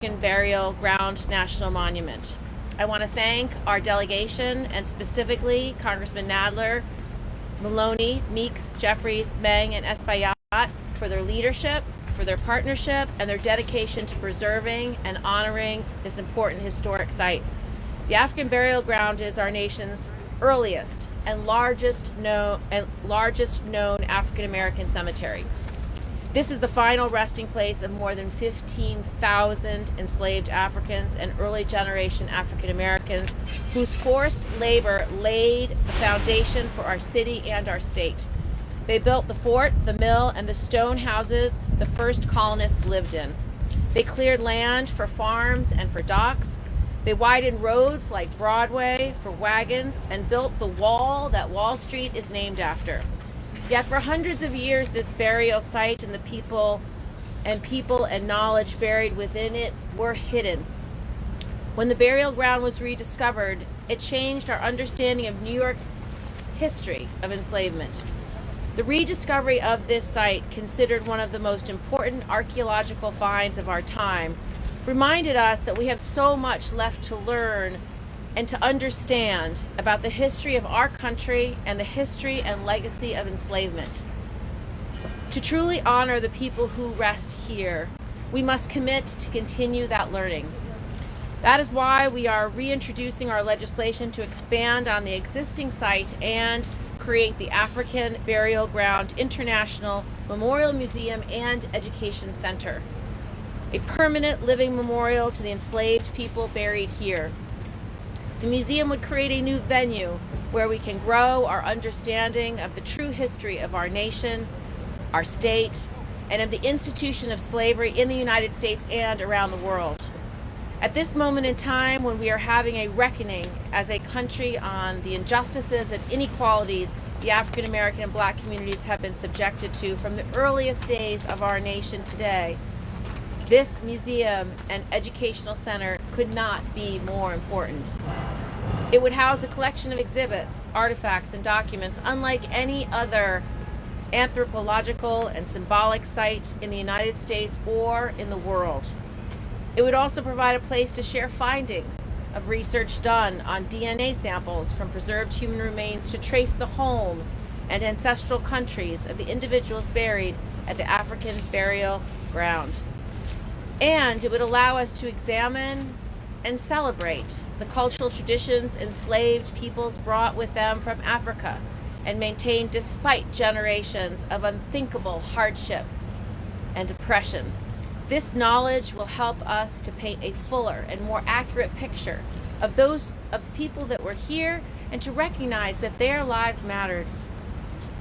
Burial Ground National Monument. I want to thank our delegation and specifically Congressman Nadler, Maloney, Meeks, Jeffries, Meng, and Espana for their leadership, for their partnership, and their dedication to preserving and honoring this important historic site. The African Burial Ground is our nation's earliest and largest known African American cemetery. This is the final resting place of more than 15,000 enslaved Africans and early generation African Americans whose forced labor laid the foundation for our city and our state. They built the fort, the mill, and the stone houses the first colonists lived in. They cleared land for farms and for docks. They widened roads like Broadway for wagons and built the wall that Wall Street is named after. Yet for hundreds of years, this burial site and the people and knowledge buried within it were hidden. When the burial ground was rediscovered, it changed our understanding of New York's history of enslavement. The rediscovery of this site, considered one of the most important archaeological finds of our time, reminded us that we have so much left to learn and to understand about the history of our country and the history and legacy of enslavement. To truly honor the people who rest here, we must commit to continue that learning. That is why we are reintroducing our legislation to expand on the existing site and create the African Burial Ground International Memorial Museum and Education Center, a permanent living memorial to the enslaved people buried here. The museum would create a new venue where we can grow our understanding of the true history of our nation, our state, and of the institution of slavery in the United States and around the world. At this moment in time, when we are having a reckoning as a country on the injustices and inequalities the African American and Black communities have been subjected to from the earliest days of our nation today, this museum and educational center could not be more important. It would house a collection of exhibits, artifacts, and documents unlike any other anthropological and symbolic site in the United States or in the world. It would also provide a place to share findings of research done on DNA samples from preserved human remains to trace the home and ancestral countries of the individuals buried at the African Burial Ground. And it would allow us to examine and celebrate the cultural traditions enslaved peoples brought with them from Africa and maintained despite generations of unthinkable hardship and oppression. This knowledge will help us to paint a fuller and more accurate picture of those people that were here and to recognize that their lives mattered.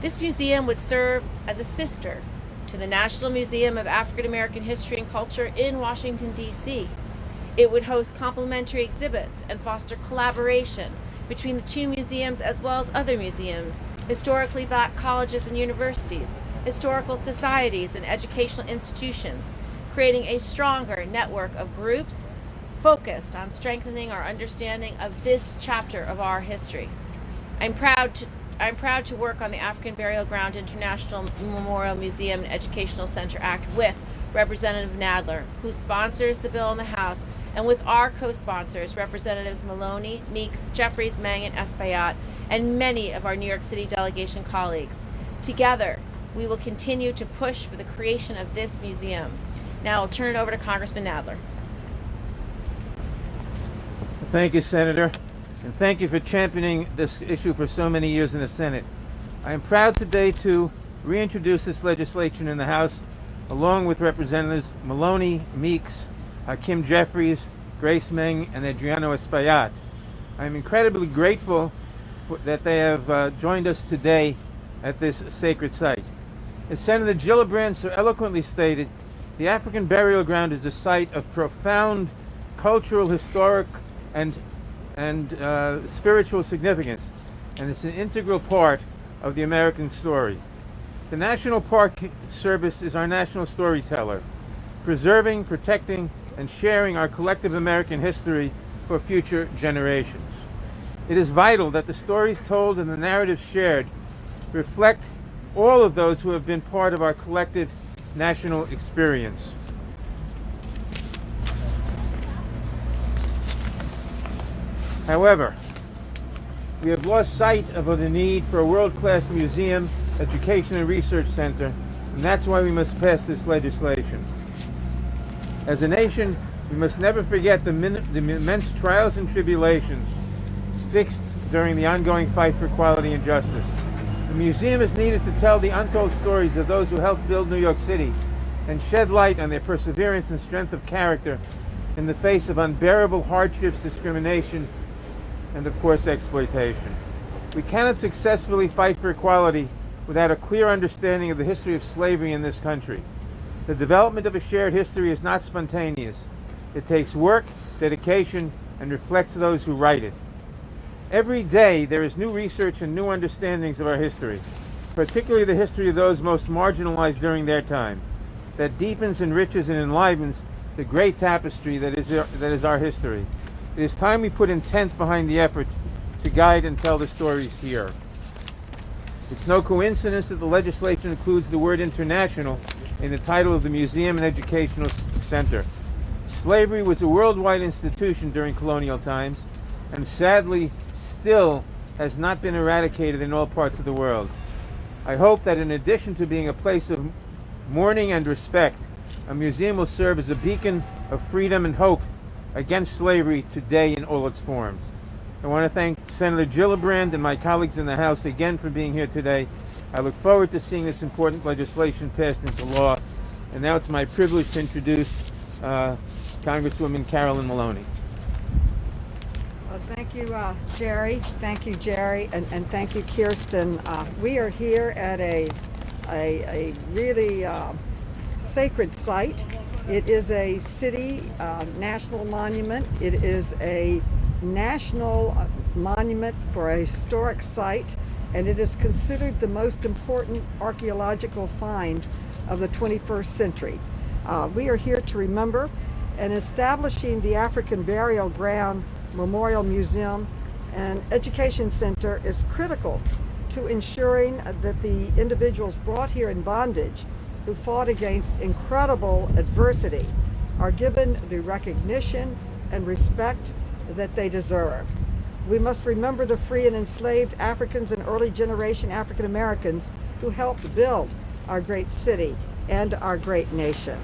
This museum would serve as a sister to the National Museum of African American History and Culture in Washington, D.C. It would host complementary exhibits and foster collaboration between the two museums as well as other museums, historically Black colleges and universities, historical societies and educational institutions, creating a stronger network of groups focused on strengthening our understanding of this chapter of our history. I'm proud to work on the African Burial Ground International Memorial Museum and Educational Center Act with Representative Nadler, who sponsors the bill in the House, and with our co-sponsors, Representatives Maloney, Meeks, Jeffries, Meng, and Espana, and many of our New York City delegation colleagues. Together, we will continue to push for the creation of this museum. Now I'll turn it over to Congressman Nadler. Thank you, Senator, and thank you for championing this issue for so many years in the Senate. I am proud today to reintroduce this legislation in the House along with Representatives Maloney, Meeks, Hakeem Jeffries, Grace Meng, and Adriano Espana. I am incredibly grateful that they have joined us today at this sacred site. As Senator Gillibrand so eloquently stated, the African Burial Ground is a site of profound cultural, historic, and spiritual significance, and it's an integral part of the American story. The National Park Service is our national storyteller, preserving, protecting, and sharing our collective American history for future generations. It is vital that the stories told and the narratives shared reflect all of those who have been part of our collective national experience. However, we have lost sight of the need for a world-class museum, education, and research center, and that's why we must pass this legislation. As a nation, we must never forget the immense trials and tribulations fixed during the ongoing fight for equality and justice. The museum is needed to tell the untold stories of those who helped build New York City and shed light on their perseverance and strength of character in the face of unbearable hardships, discrimination, and of course exploitation. We cannot successfully fight for equality without a clear understanding of the history of slavery in this country. The development of a shared history is not spontaneous. It takes work, dedication, and reflects those who write it. Every day there is new research and new understandings of our history, particularly the history of those most marginalized during their time, that deepens, enriches, and enlivens the great tapestry that is our history. It is time we put intent behind the effort to guide and tell the stories here. It's no coincidence that the legislation includes the word international in the title of the Museum and Educational Center. Slavery was a worldwide institution during colonial times, and sadly still has not been eradicated in all parts of the world. I hope that in addition to being a place of mourning and respect, a museum will serve as a beacon of freedom and hope against slavery today in all its forms. I want to thank Senator Gillibrand and my colleagues in the House again for being here today. I look forward to seeing this important legislation passed into law. And now it's my privilege to introduce Congresswoman Carolyn Maloney. Well, thank you, Jerry. Thank you, Jerry, and thank you, Kirsten. We are here at a really sacred site. It is a city national monument. It is a national monument for a historic site, and it is considered the most important archaeological find of the 21st century. We are here to remember, and establishing the African Burial Ground Memorial Museum and Education Center is critical to ensuring that the individuals brought here in bondage who fought against incredible adversity are given the recognition and respect that they deserve. We must remember the free and enslaved Africans and early generation African Americans who helped build our great city and our great nation.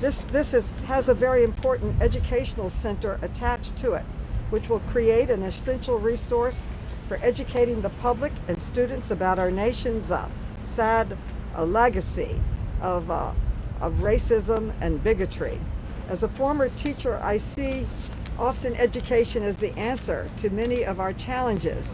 This has a very important educational center attached to it, which will create an essential resource for educating the public and students about our nation's sad legacy of racism and bigotry. As a former teacher, I see often education as the answer to many of our challenges,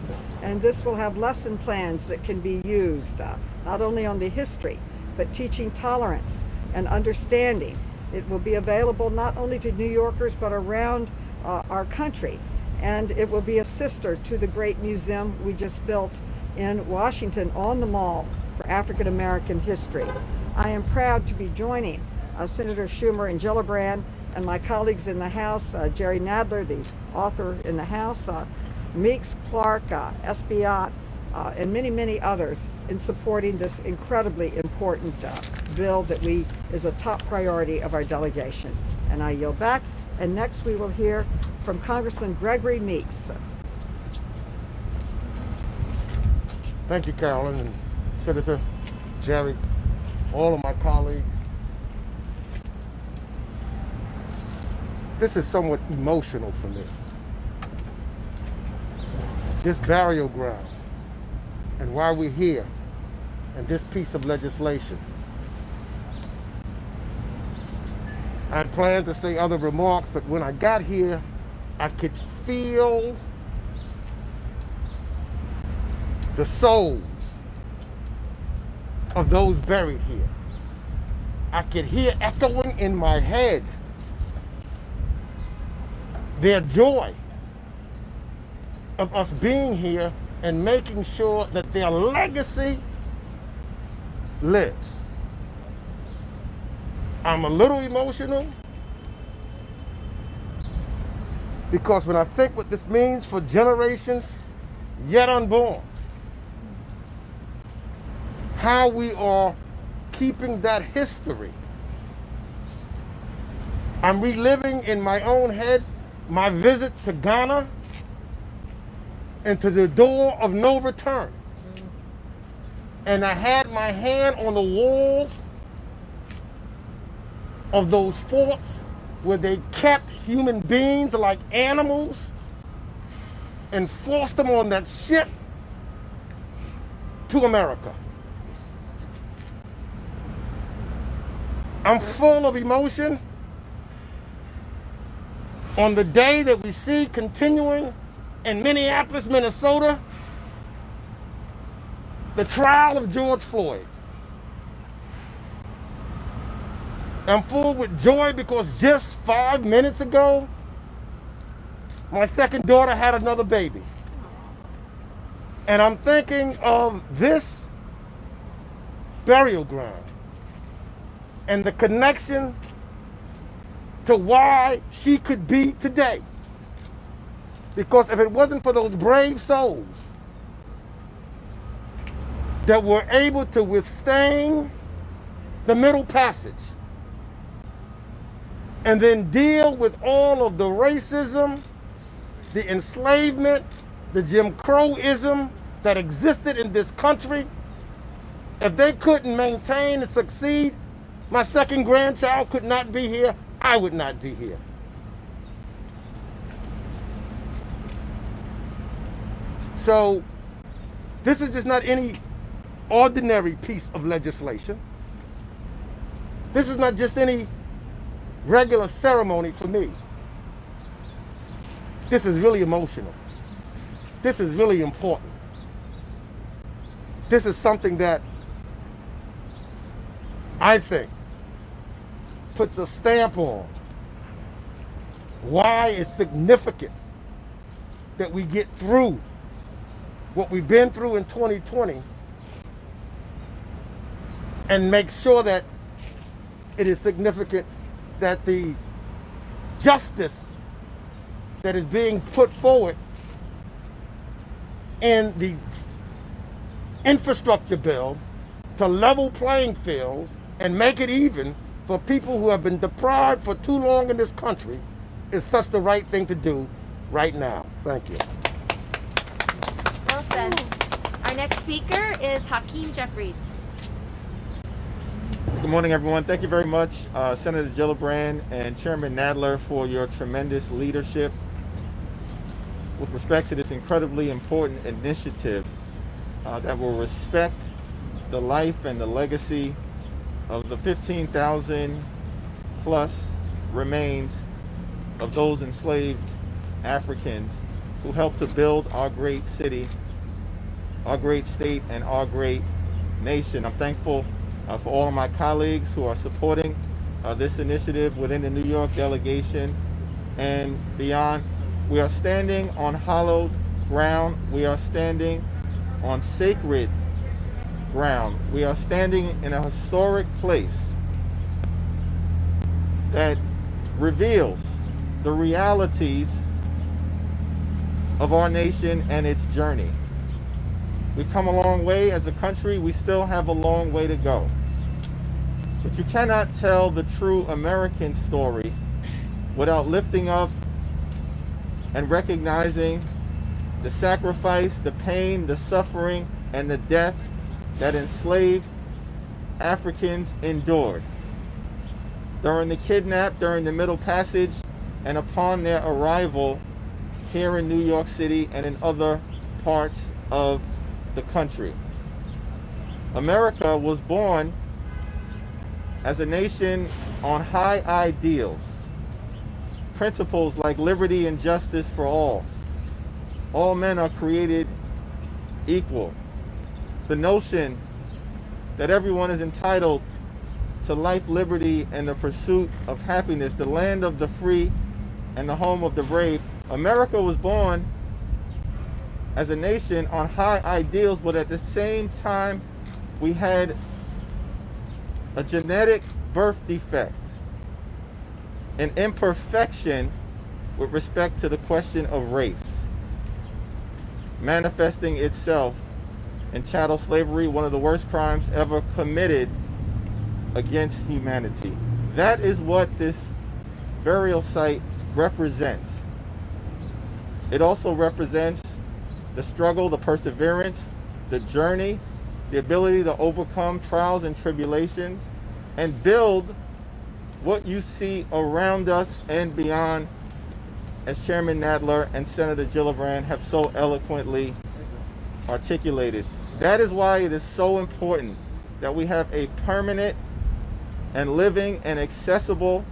and this will have lesson plans that can be used not only on the history, but teaching tolerance and understanding. It will be available not only to New Yorkers, but around our country, and it will be a sister to the great museum we just built in Washington on the Mall for African American history. I am proud to be joining Senator Schumer and Gillibrand and my colleagues in the House, Jerry Nadler, the author in the House, Meeks, Clark, Espana, and many, many others in supporting this incredibly important bill that is a top priority of our delegation. And I yield back, and next we will hear from Congressman Gregory Meeks. Thank you, Carolyn and Senator Jerry, all of my colleagues. This is somewhat emotional for me. This burial ground and why we're here and this piece of legislation. I planned to say other remarks, but when I got here, I could feel the souls of those buried here. I could hear echoing in my head their joy of us being here and making sure that their legacy lives. I'm a little emotional because when I think what this means for generations yet unborn, how we are keeping that history. I'm reliving in my own head my visit to Ghana and to the door of no return. And I had my hand on the wall of those forts where they kept human beings like animals and forced them on that ship to America. I'm full of emotion on the day that we see continuing in Minneapolis, Minnesota, the trial of George Floyd. I'm full with joy because just 5 minutes ago, my second daughter had another baby. And I'm thinking of this burial ground and the connection to why she could be today. Because if it wasn't for those brave souls that were able to withstand the Middle Passage and then deal with all of the racism, the enslavement, the Jim Crow-ism that existed in this country, if they couldn't maintain and succeed, my second grandchild could not be here, I would not be here. So this is just not any ordinary piece of legislation. This is not just any regular ceremony for me. This is really emotional. This is really important. This is something that I think puts a stamp on why it's significant that we get through what we've been through in 2020 and make sure that it is significant that the justice that is being put forward in the infrastructure bill to level playing fields and make it even for people who have been deprived for too long in this country is such the right thing to do right now. Thank you. Well said. Our next speaker is Hakeem Jeffries. Good morning, everyone. Thank you very much, Senator Gillibrand and Chairman Nadler, for your tremendous leadership with respect to this incredibly important initiative that will respect the life and the legacy of the 15,000 plus remains of those enslaved Africans who helped to build our great city, our great state, and our great nation. I'm thankful for all of my colleagues who are supporting this initiative within the New York delegation and beyond. We are standing on hallowed ground. We are standing on sacred ground. We are standing in a historic place that reveals the realities of our nation and its journey. We've come a long way as a country. We still have a long way to go. But you cannot tell the true American story without lifting up and recognizing the sacrifice, the pain, the suffering, and the death that enslaved Africans endured during the kidnap, during the Middle Passage, and upon their arrival here in New York City and in other parts of the country. America was born as a nation on high ideals, principles like liberty and justice for all. All men are created equal. The notion that everyone is entitled to life, liberty, and the pursuit of happiness, the land of the free and the home of the brave. America was born as a nation on high ideals, but at the same time, we had a genetic birth defect, an imperfection with respect to the question of race, manifesting itself in chattel slavery, one of the worst crimes ever committed against humanity. That is what this burial site represents. It also represents the struggle, the perseverance, the journey, the ability to overcome trials and tribulations and build what you see around us and beyond, as Chairman Nadler and Senator Gillibrand have so eloquently articulated. That is why it is so important that we have a permanent and living and accessible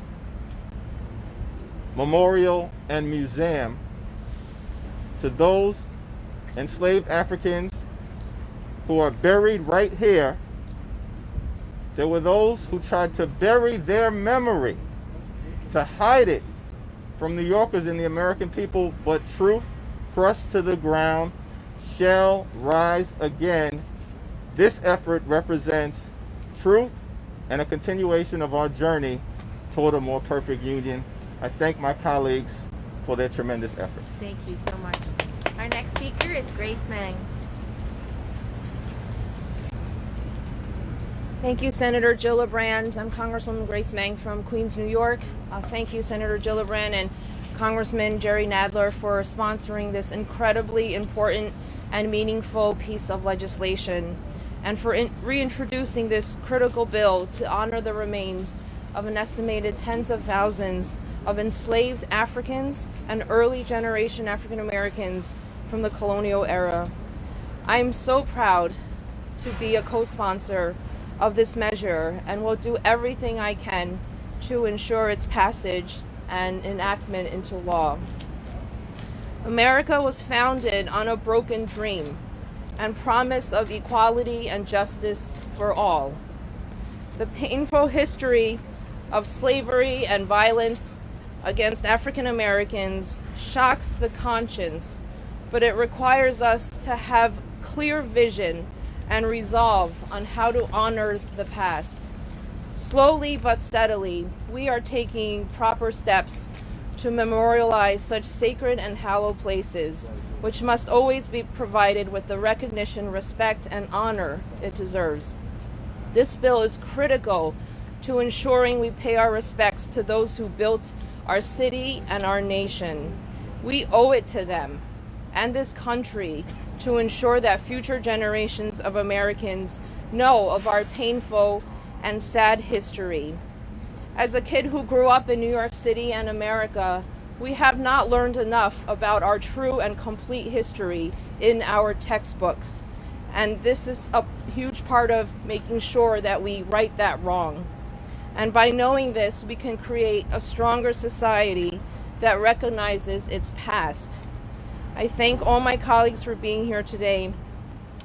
memorial and museum to those enslaved Africans who are buried right here. There were those who tried to bury their memory, to hide it from New Yorkers and the American people, but truth, crushed to the ground, shall rise again. This effort represents truth and a continuation of our journey toward a more perfect union. I thank my colleagues for their tremendous efforts. Thank you so much. Our next speaker is Grace Meng. Thank you, Senator Gillibrand. I'm Congresswoman Grace Meng from Queens, New York. Thank you, Senator Gillibrand and Congressman Jerry Nadler, for sponsoring this incredibly important and meaningful piece of legislation, and for reintroducing this critical bill to honor the remains of an estimated tens of thousands of enslaved Africans and early generation African Americans from the colonial era. I'm so proud to be a co-sponsor of this measure and will do everything I can to ensure its passage and enactment into law. America was founded on a broken dream and promise of equality and justice for all. The painful history of slavery and violence against African Americans shocks the conscience, but it requires us to have clear vision and resolve on how to honor the past. Slowly but steadily, we are taking proper steps to memorialize such sacred and hallowed places, which must always be provided with the recognition, respect, and honor it deserves. This bill is critical to ensuring we pay our respects to those who built our city and our nation. We owe it to them and this country to ensure that future generations of Americans know of our painful and sad history. As a kid who grew up in New York City and America, we have not learned enough about our true and complete history in our textbooks. And this is a huge part of making sure that we right that wrong. And by knowing this, we can create a stronger society that recognizes its past. I thank all my colleagues for being here today,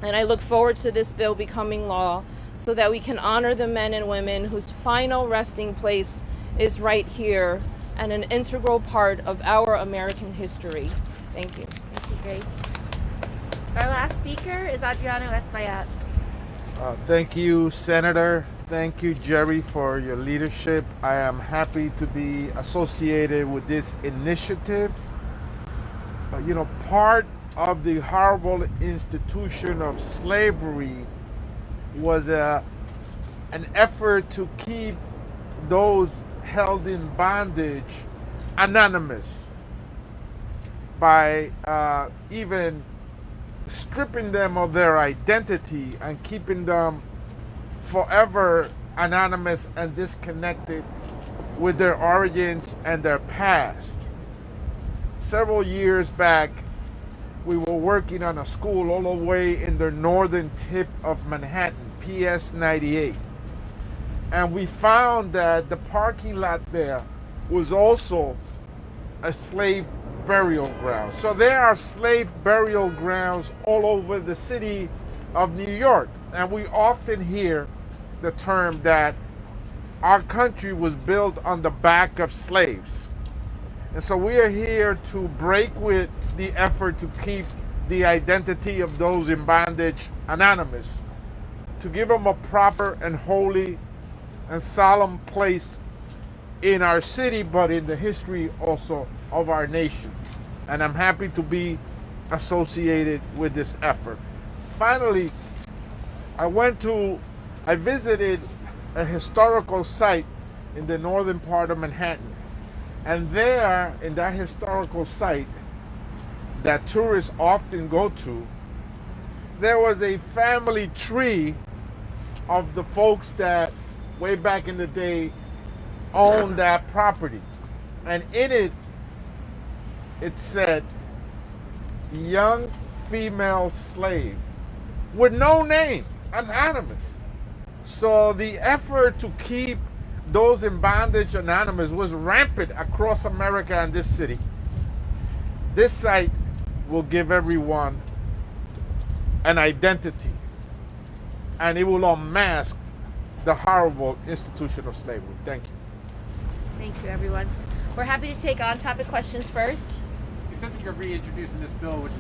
and I look forward to this bill becoming law so that we can honor the men and women whose final resting place is right here and an integral part of our American history. Thank you. Thank you, Grace. Our last speaker is Adriano Espana. Thank you, Senator. Thank you, Jerry, for your leadership. I am happy to be associated with this initiative. Part of the horrible institution of slavery was an effort to keep those held in bondage anonymous by even stripping them of their identity and keeping them forever anonymous and disconnected with their origins and their past. Several years back, we were working on a school all the way in the northern tip of Manhattan, PS 98. And we found that the parking lot there was also a slave burial ground. So there are slave burial grounds all over the city of New York. And we often hear the term that our country was built on the back of slaves. And so we are here to break with the effort to keep the identity of those in bondage anonymous, to give them a proper and holy and solemn place in our city, but in the history also of our nation. And I'm happy to be associated with this effort. Finally, I visited a historical site in the northern part of Manhattan. And there, in that historical site, that tourists often go to, there was a family tree of the folks that way back in the day owned that property. And in it, it said, young female slave, with no name, anonymous. So the effort to keep those in bondage anonymous was rampant across America and this city. This site will give everyone an identity, and it will unmask the horrible institution of slavery. Thank you. Thank you, everyone. We're happy to take on-topic questions first. You said that you're reintroducing this bill, which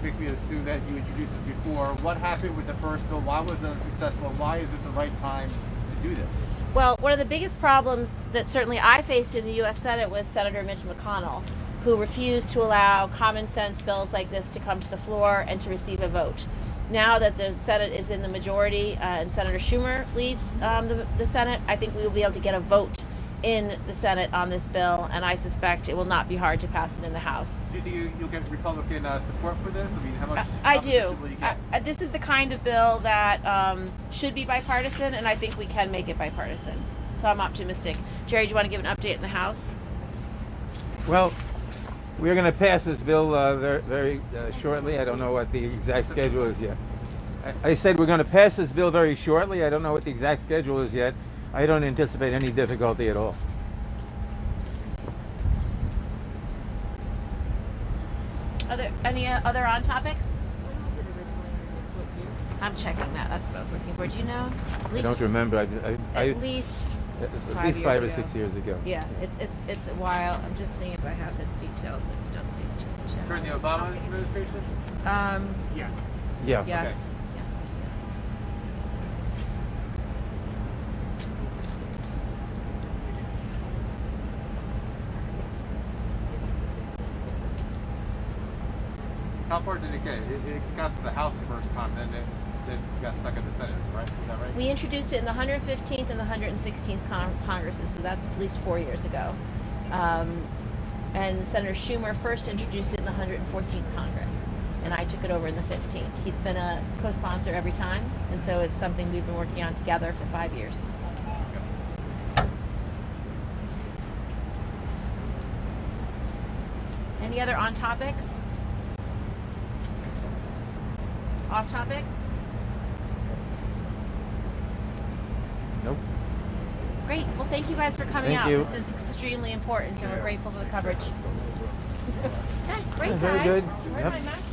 makes me assume that you introduced this before. What happened with the first bill? Why was it unsuccessful? Why is this the right time to do this? Well, one of the biggest problems that certainly I faced in the U.S. Senate was Senator Mitch McConnell, who refused to allow common sense bills like this to come to the floor and to receive a vote. Now that the Senate is in the majority and Senator Schumer leads the Senate, I think we will be able to get a vote in the Senate on this bill, and I suspect it will not be hard to pass it in the House. Do you think you'll get Republican support for this? I mean, how much I do. opposition will you get? This is the kind of bill that should be bipartisan, and I think we can make it bipartisan. So I'm optimistic. Jerry, do you want to give an update in the House? Well, we're going to pass this bill very shortly. I don't know what the exact schedule is yet. I said we're going to pass this bill very shortly. I don't know what the exact schedule is yet. I don't anticipate any difficulty at all. Any other on topics? I'm checking that. That's what I was looking for. Do you know? I don't remember. At least at least 5 or 6 years ago. Yeah, it's a while. I'm just seeing if I have the details, but you don't see it. During the Obama administration? Yeah. Yes. Okay. How far did it get? It got to the House the first time, then it got stuck in the Senate, right? Is that right? We introduced it in the 115th and the 116th Congresses, so that's at least 4 years ago. And Senator Schumer first introduced it in the 114th Congress, and I took it over in the 15th. He's been a co-sponsor every time, and so it's something we've been working on together for 5 years. Any other on topics? Off topics? Nope. Great. Well, thank you guys for coming Thank out. you. This is extremely important, and we're grateful for the coverage. Okay, great, Very guys. good. Where'd Yep. my mask